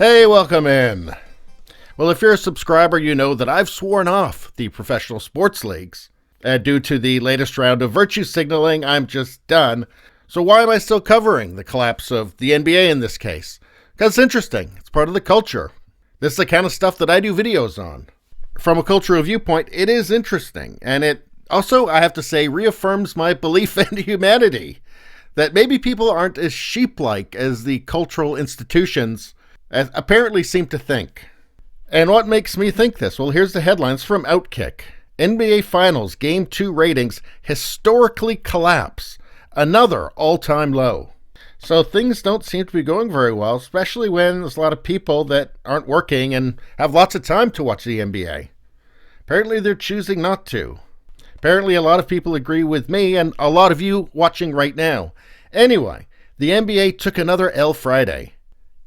Hey, welcome in. Well, if you're a subscriber, you know that I've sworn off the professional sports leagues. Due to the latest round of virtue signaling, I'm just done. So why am I still covering the collapse of the NBA in this case? Because it's interesting. It's part of the culture. This is the kind of stuff that I do videos on. From a cultural viewpoint, it is interesting. And it also, I have to say, reaffirms my belief in humanity. That maybe people aren't as sheep-like as the cultural institutions apparently seem to think. And what makes me think this? Well, here's the headlines from Outkick. NBA Finals Game 2 ratings historically collapse. Another all-time low. So things don't seem to be going very well, especially when there's a lot of people that aren't working and have lots of time to watch the NBA. Apparently they're choosing not to. Apparently a lot of people agree with me and a lot of you watching right now. Anyway, the NBA took another L Friday.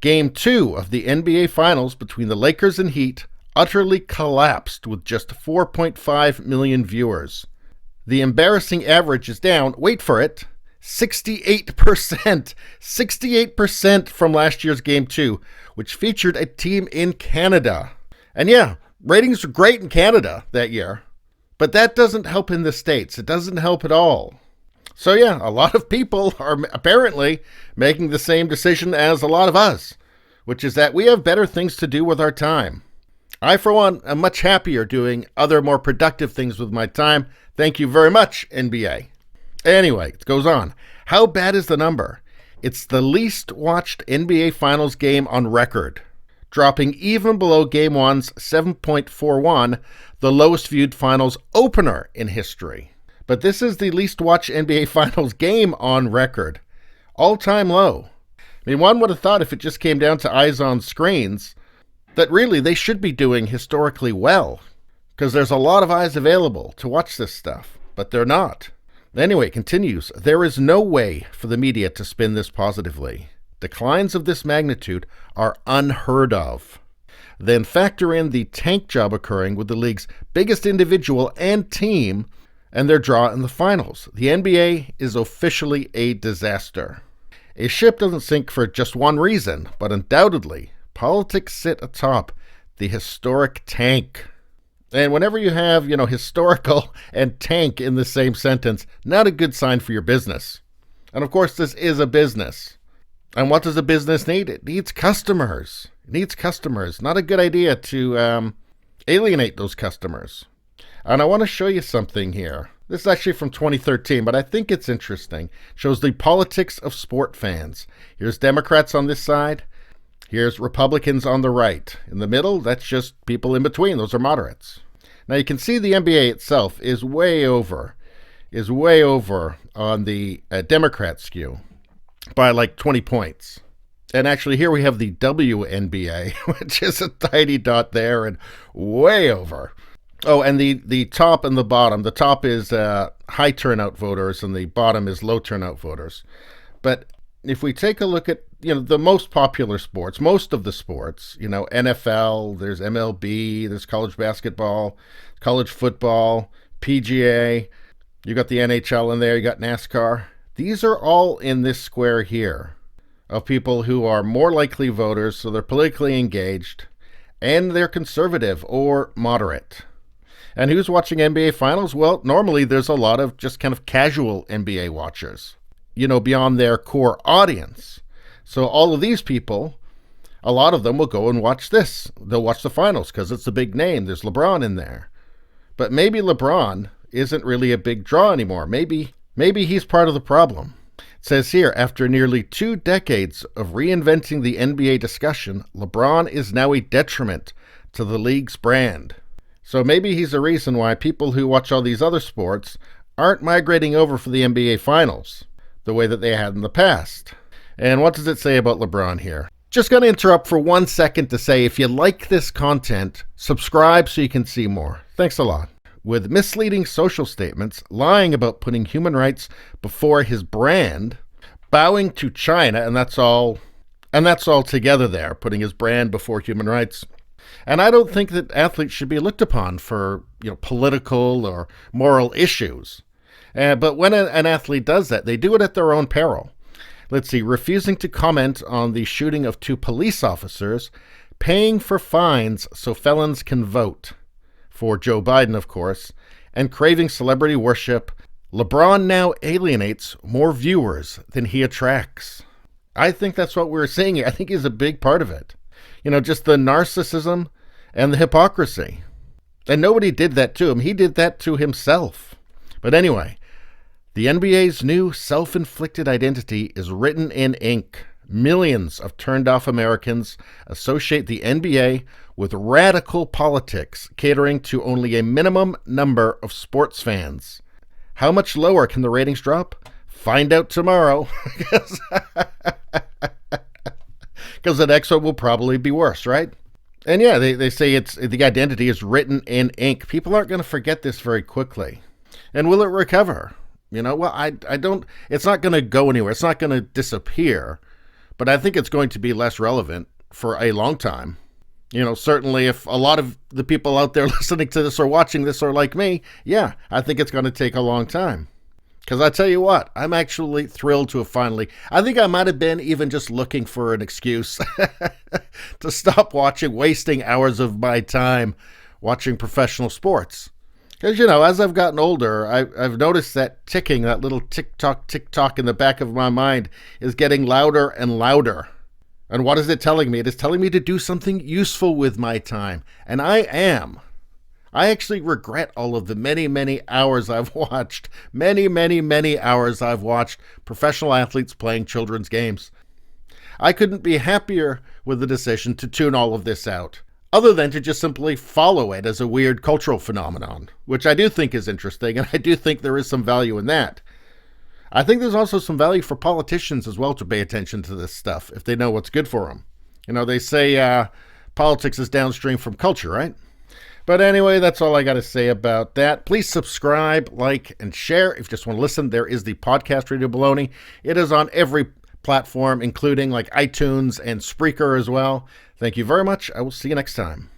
Game 2 of the NBA Finals between the Lakers and Heat utterly collapsed with just 4.5 million viewers. The embarrassing average is down, wait for it, 68%. 68% from last year's Game 2, which featured a team in Canada. And yeah, ratings were great in Canada that year. But that doesn't help in the States. It doesn't help at all. So yeah, a lot of people are apparently making the same decision as a lot of us, which is that we have better things to do with our time. I, for one, am much happier doing other more productive things with my time. Thank you very much, NBA. Anyway, it goes on. How bad is the number? It's the least watched NBA Finals game on record, dropping even below Game 1's 7.41, the lowest viewed Finals opener in history. But this is the least watched NBA Finals game on record. All-time low. I mean, one would have thought if it just came down to eyes on screens, that really they should be doing historically well, because there's a lot of eyes available to watch this stuff, but they're not. Anyway, it continues. There is no way for the media to spin this positively. Declines of this magnitude are unheard of. Then factor in the tank job occurring with the league's biggest individual and team and their draw in the finals. The NBA is officially a disaster. A ship doesn't sink for just one reason, but undoubtedly, politics sit atop the historic tank. And whenever you have, historical and tank in the same sentence, not a good sign for your business. And of course, this is a business. And what does a business need? It needs customers. It needs customers. Not a good idea to alienate those customers. And I want to show you something here. This is actually from 2013, but I think it's interesting. It shows the politics of sport fans. Here's Democrats on this side. Here's Republicans on the right. In the middle, that's just people in between. Those are moderates. Now you can see the NBA itself is way over on the Democrat skew by like 20 points. And actually here we have the WNBA, which is a tiny dot there and way over. Oh, and the top and the bottom. The top is high turnout voters and the bottom is low turnout voters. But if we take a look at, the most popular sports, most of the sports, NFL, there's MLB, there's college basketball, college football, PGA, you got the NHL in there, you got NASCAR. These are all in this square here of people who are more likely voters, so they're politically engaged, and they're conservative or moderate. And who's watching NBA Finals? Well, normally there's a lot of just kind of casual NBA watchers, beyond their core audience. So all of these people, a lot of them will go and watch this. They'll watch the finals because it's a big name. There's LeBron in there. But maybe LeBron isn't really a big draw anymore. Maybe he's part of the problem. It says here, after nearly 2 decades of reinventing the NBA discussion, LeBron is now a detriment to the league's brand. So maybe he's the reason why people who watch all these other sports aren't migrating over for the NBA Finals the way that they had in the past. And what does it say about LeBron here? Just going to interrupt for 1 second to say, if you like this content, subscribe so you can see more. Thanks a lot. With misleading social statements, lying about putting human rights before his brand, bowing to China, and that's all together there, putting his brand before human rights. And I don't think that athletes should be looked upon for, political or moral issues. But when an athlete does that, they do it at their own peril. Let's see, refusing to comment on the shooting of 2 police officers, paying for fines so felons can vote, for Joe Biden, of course, and craving celebrity worship. LeBron now alienates more viewers than he attracts. I think that's what we're seeing. I think he's a big part of it. Just the narcissism and the hypocrisy. And nobody did that to him. He did that to himself. But anyway, the NBA's new self-inflicted identity is written in ink. Millions of turned-off Americans associate the NBA with radical politics, catering to only a minimum number of sports fans. How much lower can the ratings drop? Find out tomorrow. Because the next one will probably be worse, right? And yeah, they say the identity is written in ink. People aren't going to forget this very quickly. And will it recover? Well, I don't, it's not going to go anywhere. It's not going to disappear. But I think it's going to be less relevant for a long time. Certainly if a lot of the people out there listening to this or watching this are like me, yeah, I think it's going to take a long time. Because I tell you what, I'm actually thrilled to have finally, I think I might have been even just looking for an excuse to stop wasting hours of my time watching professional sports. Because, as I've gotten older, I've noticed that ticking, that little tick-tock in the back of my mind is getting louder and louder. And what is it telling me? It is telling me to do something useful with my time. And I am. I actually regret all of the many, many hours I've watched. Many, many, many hours I've watched professional athletes playing children's games. I couldn't be happier with the decision to tune all of this out, other than to just simply follow it as a weird cultural phenomenon, which I do think is interesting, and I do think there is some value in that. I think there's also some value for politicians as well to pay attention to this stuff if they know what's good for them. They say politics is downstream from culture, right? But anyway, that's all I got to say about that. Please subscribe, like, and share. If you just want to listen, there is the podcast Radio Baloney. It is on every platform, including like iTunes and Spreaker as well. Thank you very much. I will see you next time.